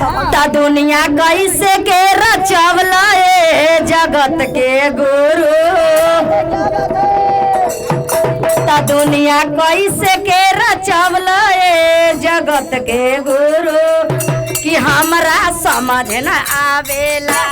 ता दुनिया कैसे के रचवला ए जगत के गुरु। ता दुनिया कैसे के रचवला ए जगत के गुरु कि हमरा समझ न आवेला।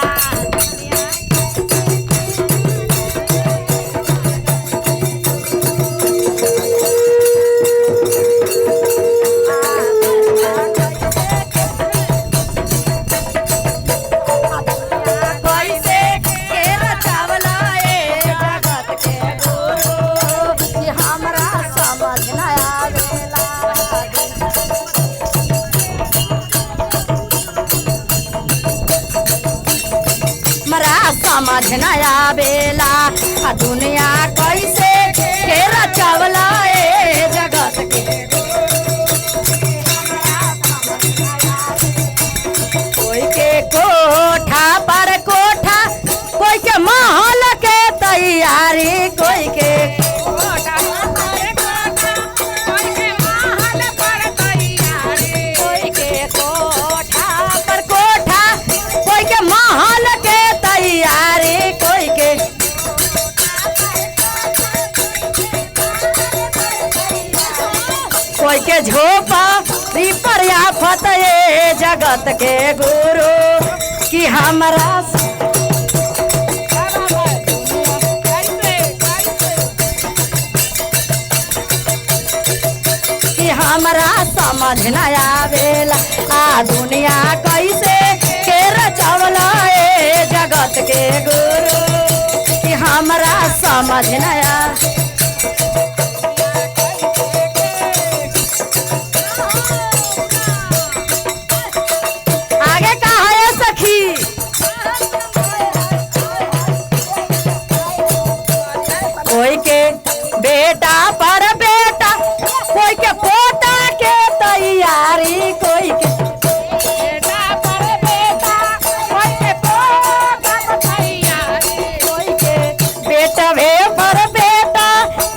समझ न आवेला दुनिया कैसे के रचवला ए जगत के। कोई के कोठा पर कोठा, कोई के महल के तैयारी, कोई के कोठा पर कोठा, कोई के महल पर तैयारी, कोई के कोठा पर कोठा, कोई के महल के तैयारी, कोई के कोई के झोपा पर आफत ये जगत के गुरु कि हमरा कि हमरा समझ न आवेला दुनिया कैसे के रचवला ए जगत के गुरु कि हमरा समझ न आवेला। आगे का है सखी, कोई के बेटा पर बेटा, कोई के पोता के तैयारी, कोई के बेटा पर बेटा, कोई के पोता के तैयारी, कोई के बेटा भे पर बेटा,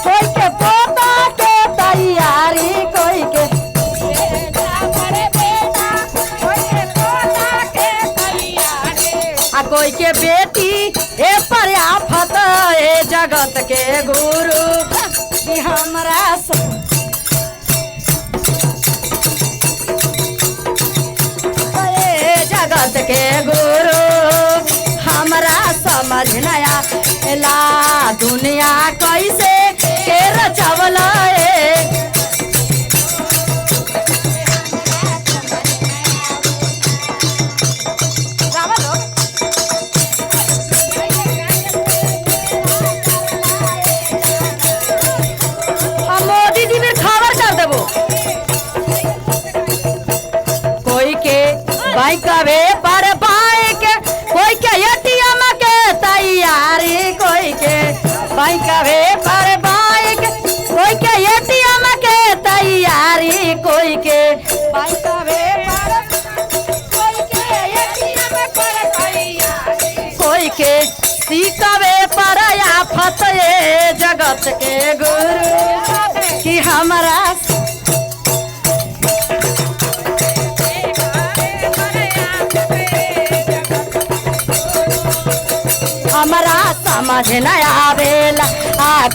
कोई के पोता के तैयारी, कोई के बेटा पर बेटा, कोई के पोता के तैयारी, कोई के बेटी ए पर आफत ए जगत के गुरु कि हमरा जगत के गुरु हमरा समझ न आवेला दुनिया कैसे के रचवला ए। मोदी जी फिर खबर कर देबो। कोई के बाइकवे पर बाइक, कोई के एटीएम के तैयारी, कोई के बाइकवे पर बाइक, कोई के एटीएम के तैयारी, कोई के बाइकवे पर, कोई के एटीएम पर तैयारी, कोई के सीकवे पर आफत ये जगत के गुरु कि हमरा हमरा समझ न आवेला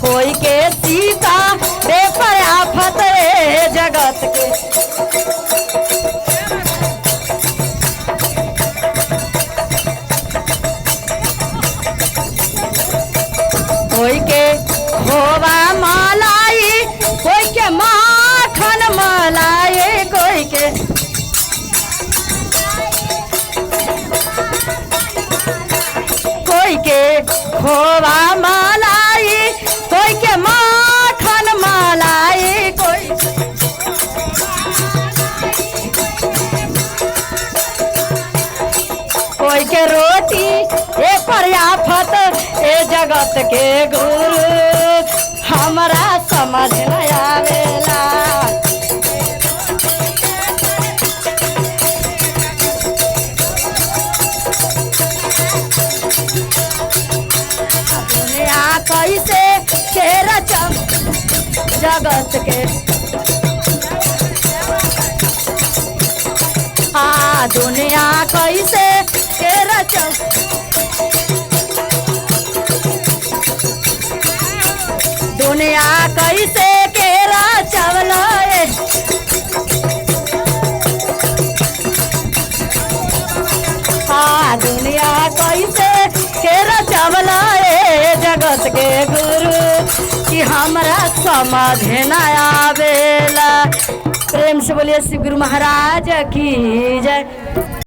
कोई के सीता बेपर आफत ए जगत के। कोई के खोवा मलाई, कोई के माखन मलाई, कोई के कोई के खोवा मलाई, कोई के माखन मलाई, कोई कोई के रोटी ए पर आफत ए जगत के गुरु हमरा समझ न आवेला। दुनिया कैसे के रचम जगत के हाँ दुनिया कैसे के रचौ दुनिया कैसे के रचवला हाँ दुनिया कैसे के रचवला जगत के गुरु कि हमरा समझ न आवेला। प्रेम से बोलिए श्री गुरु महाराज की जय।